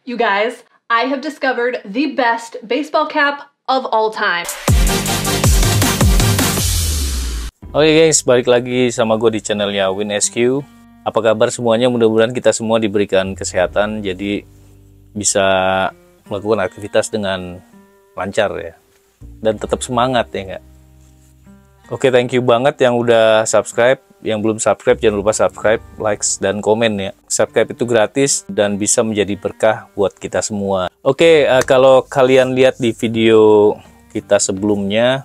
You guys, I have discovered the best baseball cap of all time. Oke guys, balik lagi sama gue di channelnya WinSQ. Apa kabar semuanya? Mudah-mudahan kita semua diberikan kesehatan, jadi bisa melakukan aktivitas dengan lancar ya, dan tetap semangat ya nggak? Oke, thank you banget yang udah subscribe. Yang belum subscribe jangan lupa subscribe, likes, dan komen ya. Subscribe itu gratis dan bisa menjadi berkah buat kita semua. Oke, kalau kalian lihat di video kita sebelumnya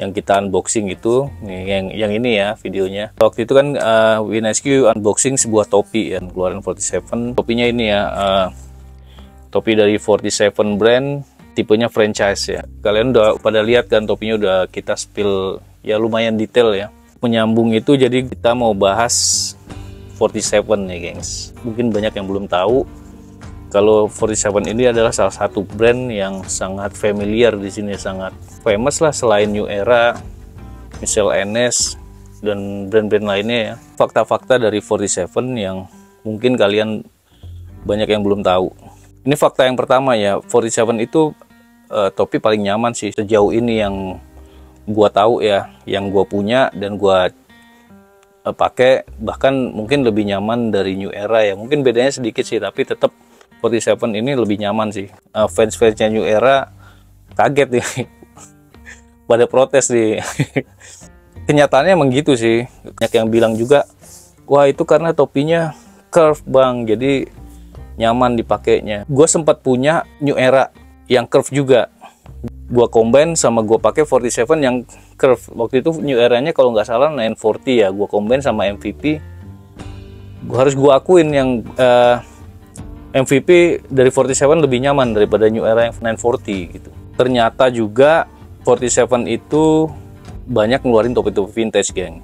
yang kita unboxing itu, yang ini ya videonya. Waktu itu kan WinSQ unboxing sebuah topi yang keluaran 47. Topinya ini ya, topi dari 47 brand, tipenya franchise ya. Kalian udah pada lihat kan topinya, udah kita spill ya, lumayan detail ya. Menyambung itu, jadi kita mau bahas 47 ya gengs. Mungkin banyak yang belum tahu kalau 47 ini adalah salah satu brand yang sangat familiar di sini, sangat famous lah selain New Era, Michelle NS, dan brand-brand lainnya ya. Fakta-fakta dari 47 yang mungkin kalian banyak yang belum tahu. Ini fakta yang pertama ya, 47 itu topi paling nyaman sih sejauh ini yang gua tahu ya, yang gua punya dan gua pakai, bahkan mungkin lebih nyaman dari New Era ya. Mungkin bedanya sedikit sih, tapi tetap 47 ini lebih nyaman sih. Fans-fansnya New Era kaget nih pada protes nih. Kenyataannya emang gitu sih. Banyak yang bilang juga, wah itu karena topinya curve bang, jadi nyaman dipakainya. Gue sempat punya New Era yang curve juga, gua combine sama gua pakai 47 yang curve. Waktu itu New Era-nya kalau nggak salah 940 ya, gua combine sama MVP. Gua akuin yang MVP dari 47 lebih nyaman daripada New Era yang 940 gitu. Ternyata juga 47 itu banyak ngeluarin topi-topi vintage, geng.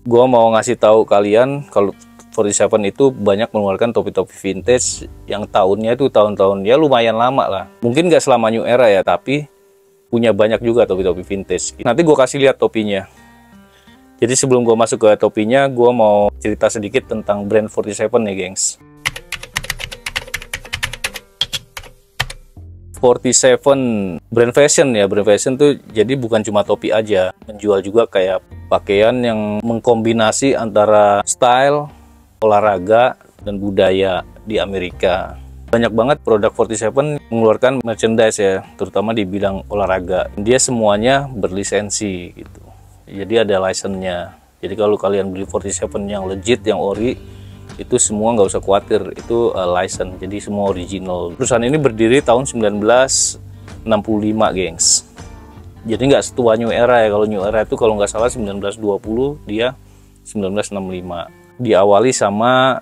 Gua mau ngasih tahu kalian kalau 47 itu banyak mengeluarkan topi-topi vintage yang tahunnya itu tahun-tahun ya lumayan lama lah. Mungkin nggak selama New Era ya, tapi punya banyak juga topi-topi vintage. Nanti gue kasih lihat topinya. Jadi sebelum gue masuk ke topinya, gue mau cerita sedikit tentang brand 47 ya gengs. 47 brand fashion ya, brand fashion tuh jadi bukan cuma topi aja, menjual juga kayak pakaian yang mengkombinasi antara style, olahraga, dan budaya di Amerika. Banyak banget produk 47 mengeluarkan merchandise ya, terutama di bidang olahraga. Dia semuanya berlisensi gitu, jadi ada license-nya. Jadi kalau kalian beli 47 yang legit, yang ori, itu semua nggak usah khawatir, itu license, jadi semua original. Perusahaan ini berdiri tahun 1965 gengs, jadi nggak setua New Era ya. Kalau New Era itu kalau nggak salah 1920, dia 1965. Diawali sama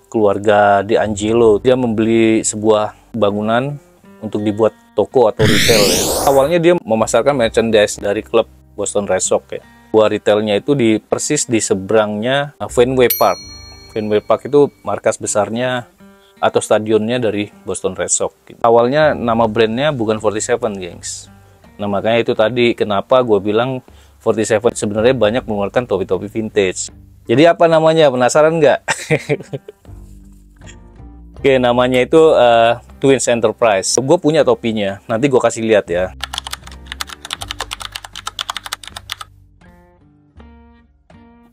keluarga D'Angelo. Dia membeli sebuah bangunan untuk dibuat toko atau retail ya. Awalnya dia memasarkan merchandise dari klub Boston Red Sox ya. Buah retailnya itu persis di seberangnya Fenway Park. Fenway Park itu markas besarnya atau stadionnya dari Boston Red Sox. Awalnya nama brandnya bukan 47 gengs. Nah makanya itu tadi kenapa gue bilang 47 sebenarnya banyak mengeluarkan topi-topi vintage. Jadi apa namanya? Penasaran nggak? Oke, namanya itu Twins Enterprise. Gue punya topinya, nanti gue kasih lihat ya.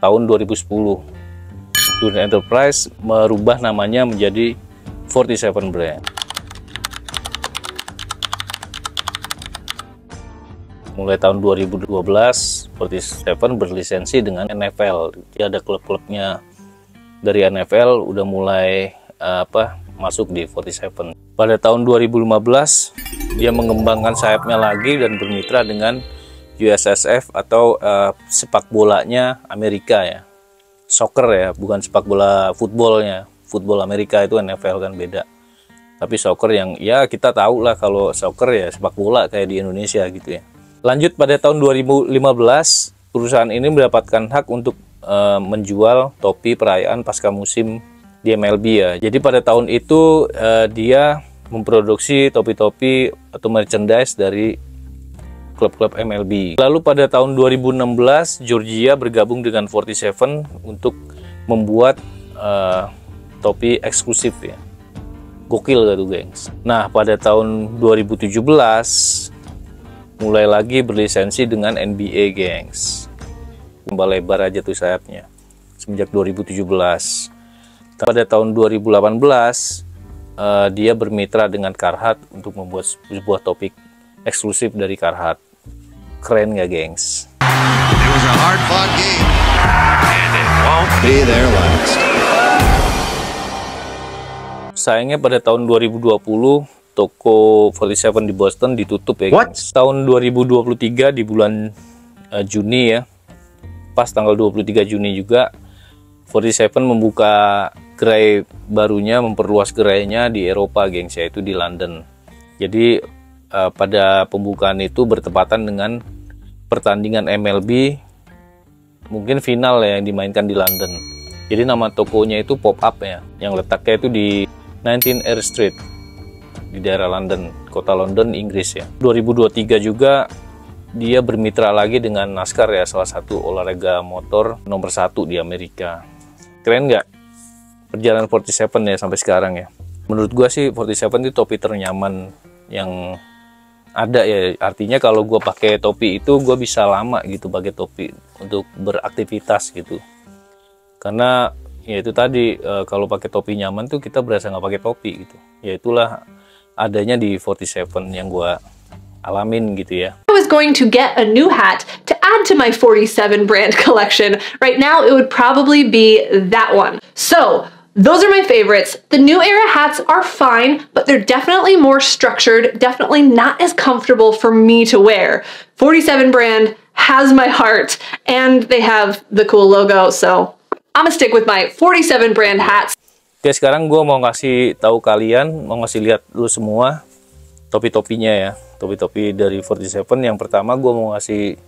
Tahun 2010, Twins Enterprise merubah namanya menjadi 47 brand. Mulai tahun 2012, 47 berlisensi dengan NFL. Jadi ada klub-klubnya dari NFL udah mulai masuk di 47. Pada tahun 2015, dia mengembangkan sayapnya lagi dan bermitra dengan USSF atau sepak bolanya Amerika ya. Soccer ya, bukan sepak bola footballnya. Football Amerika itu NFL kan beda. Tapi soccer yang ya kita tahu lah, kalau soccer ya sepak bola kayak di Indonesia gitu ya. Lanjut pada tahun 2015, perusahaan ini mendapatkan hak untuk menjual topi perayaan pasca musim di MLB ya. Jadi pada tahun itu dia memproduksi topi-topi atau merchandise dari klub-klub MLB. Lalu pada tahun 2016, Georgia bergabung dengan 47 untuk membuat topi eksklusif ya. Gokil gak tuh gengs. Nah pada tahun 2017 mulai lagi berlisensi dengan NBA gengs. Tambah lebar aja tuh sayapnya semenjak 2017. Pada tahun 2018 dia bermitra dengan Carhartt untuk membuat sebuah topik eksklusif dari Carhartt. Keren gak gengs? It was a hard-fought game, and it won't be their last. Sayangnya pada tahun 2020 toko 47 di Boston ditutup ya. Gengs. Tahun 2023 di bulan Juni ya, pas tanggal 23 Juni juga 47 membuka gerai barunya, memperluas gerainya di Eropa gengs, yaitu di London. Jadi pada pembukaan itu bertepatan dengan pertandingan MLB, mungkin final ya, yang dimainkan di London. Jadi nama tokonya itu Pop Up ya, yang letaknya itu di 19 Eyre Street di daerah London, kota London, Inggris ya. 2023 juga dia bermitra lagi dengan NASCAR ya, salah satu olahraga motor nomor 1 di Amerika. Keren nggak perjalanan 47 ya sampai sekarang ya? Menurut gua sih 47 itu topi ternyaman yang ada ya. Artinya kalau gua pakai topi itu gua bisa lama gitu pakai topi untuk beraktivitas gitu. Karena ya itu tadi, kalau pakai topi nyaman tuh kita berasa nggak pakai topi gitu. Ya itulah adanya di 47 yang gua alamin gitu ya. I was going to get a new hat to add to my 47 brand collection. Right now, it would probably be that one. So, those are my favorites. The New Era hats are fine, but they're definitely more structured, definitely not as comfortable for me to wear. 47 brand has my heart, and they have the cool logo, so I'm gonna stick with my 47 brand hats. Oke, sekarang gue mau ngasih tahu kalian, mau ngasih lihat lu semua topi-topinya ya, topi-topi dari 47. Yang pertama gue mau ngasih,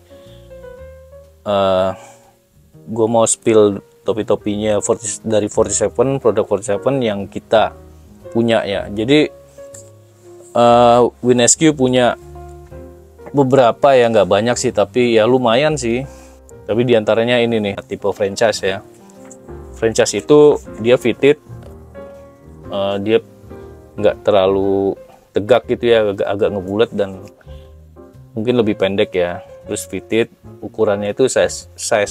gue mau spill topi-topinya dari 47, produk 47 yang kita punya ya. Jadi WinSQ punya beberapa ya, nggak banyak sih, tapi ya lumayan sih. Tapi diantaranya ini nih, tipe franchise ya. Franchise itu dia fitted, dia nggak terlalu tegak gitu ya, agak ngebulat dan mungkin lebih pendek ya. Terus fitted, ukurannya itu size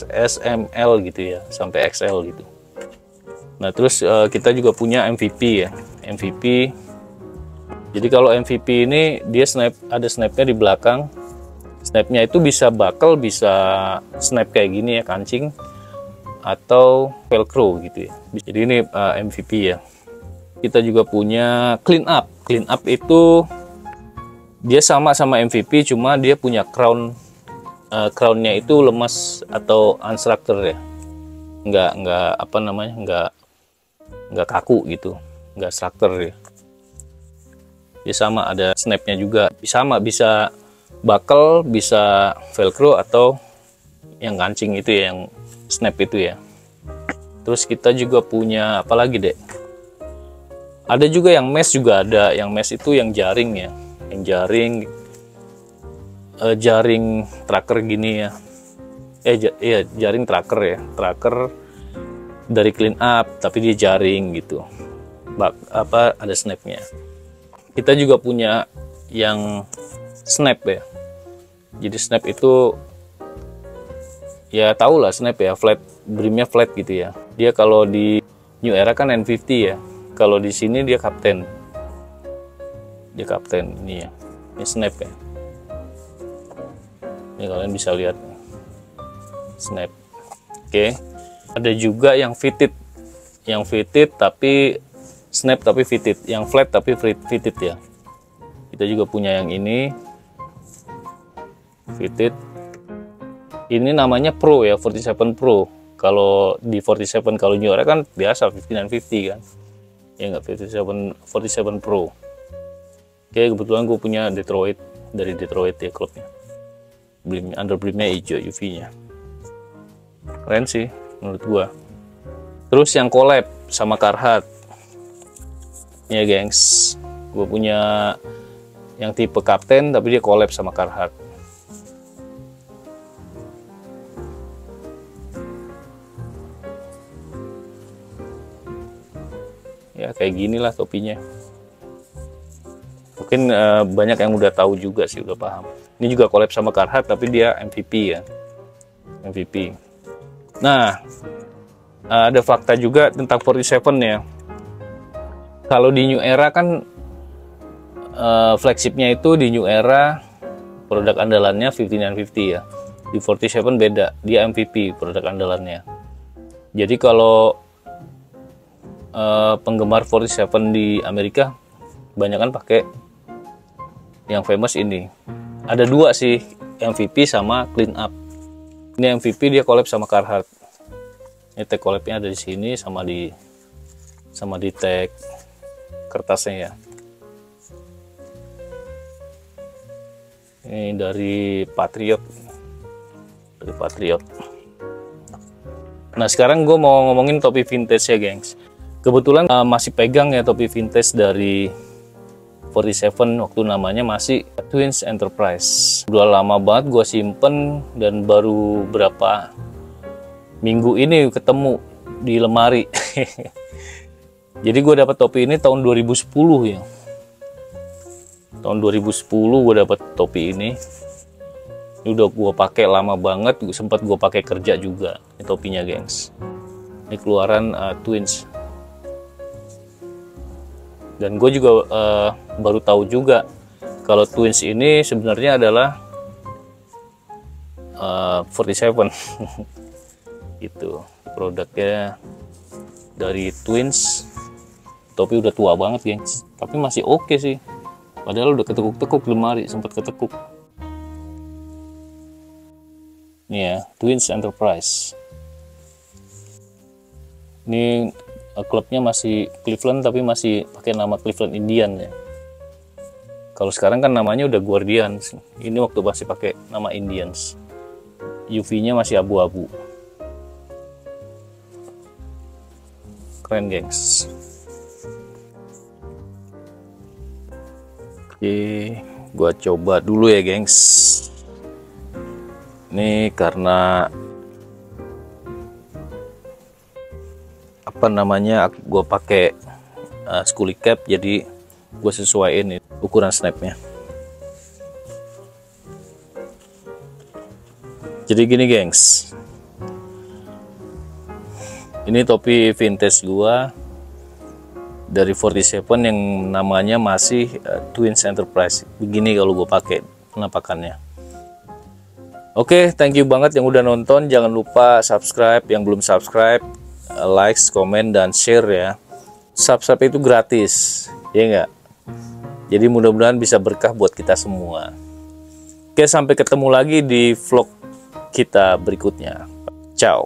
S, M, L gitu ya, sampai XL gitu. Nah terus kita juga punya MVP ya, MVP. Jadi kalau MVP ini dia ada snapnya di belakang. Snapnya itu bisa buckle, bisa snap kayak gini ya, kancing, atau velcro gitu ya. Jadi ini MVP ya. Kita juga punya clean up. Clean up itu dia sama MVP, cuma dia punya crownnya itu lemas atau unstructured ya. Nggak apa namanya, nggak kaku gitu, nggak structure ya. Dia sama ada snapnya juga, bisa buckle, bisa velcro, atau yang kancing itu ya, yang snap itu ya. Terus kita juga punya apa lagi deh, ada juga yang mesh, juga ada yang mesh itu yang jaring ya, yang jaring tracker gini ya, iya jaring tracker ya, tracker dari clean up tapi dia jaring gitu, ada snapnya. Kita juga punya yang snap ya. Jadi snap itu ya tau lah, snap ya, flat, brimnya flat gitu ya. Dia kalau di New Era kan N50 ya, kalau di sini dia kapten. Dia kapten ini ya, ini snap ya. Ini kalian bisa lihat snap. Oke. Ada juga yang fitted tapi snap tapi fitted, yang flat tapi fitted ya. Kita juga punya yang ini fitted. Ini namanya Pro ya, 47 Pro. Kalau di 47, kalau New Era kan biasa 5950 kan. Ya nggak, 47 Pro. Oke, kebetulan gue punya Detroit, dari Detroit ya klubnya. Under brimnya hijau UV-nya. Keren sih menurut gua. Terus yang collab sama Carhartt. Ya gengs, gue punya yang tipe kapten tapi dia collab sama Carhartt. Ya kayak gini lah topinya. Mungkin banyak yang udah tahu juga sih, udah paham. Ini juga collab sama Carhartt, tapi dia MVP ya, MVP. Nah, ada fakta juga tentang 47 ya. Kalau di New Era kan flagshipnya itu di New Era produk andalannya 5950 ya. Di 47 beda, dia MVP produk andalannya. Jadi kalau penggemar 47 di Amerika kebanyakan pakai yang famous ini. Ada dua sih, MVP sama Clean Up. Ini MVP, dia collab sama Carhartt. Ini tag collabnya ada di sini sama di tag kertasnya ya. Ini dari Patriot. Nah, sekarang gue mau ngomongin topi vintage ya, gengs. Kebetulan masih pegang ya topi vintage dari 47 waktu namanya masih Twins Enterprise. Udah lama banget gue simpen dan baru berapa minggu ini ketemu di lemari. Jadi gue dapat topi ini tahun 2010 ya. Tahun 2010 gue dapat topi ini. Ini udah gue pakai lama banget, sempat gue pakai kerja juga. Ini topinya, gengs. Ini keluaran Twins. Dan gue juga baru tahu juga kalau Twins ini sebenarnya adalah 47. Itu produknya dari Twins. Topi udah tua banget, gengs, tapi masih oke sih. Padahal udah ketekuk-tekuk lemari, sempat ketekuk. Ini ya, Twins Enterprise. Ini klubnya masih Cleveland, tapi masih pakai nama Cleveland Indian ya. Kalau sekarang kan namanya udah Guardians. Ini waktu masih pakai nama Indians. UV-nya masih abu-abu. Keren, gengs. Oke, gua coba dulu ya, gengs. Ini karena apa namanya, gue pakai schoolie cap, jadi gue sesuaiin ukuran snapnya. Jadi gini, gengs, ini topi vintage gue dari 47 yang namanya masih Twins Enterprise. Begini kalau gue pakai penampakannya. Oke, thank you banget yang udah nonton. Jangan lupa subscribe yang belum subscribe, like, komen, dan share ya. Subscribe itu gratis, ya enggak? Jadi mudah-mudahan bisa berkah buat kita semua. Oke, sampai ketemu lagi di vlog kita berikutnya. Ciao.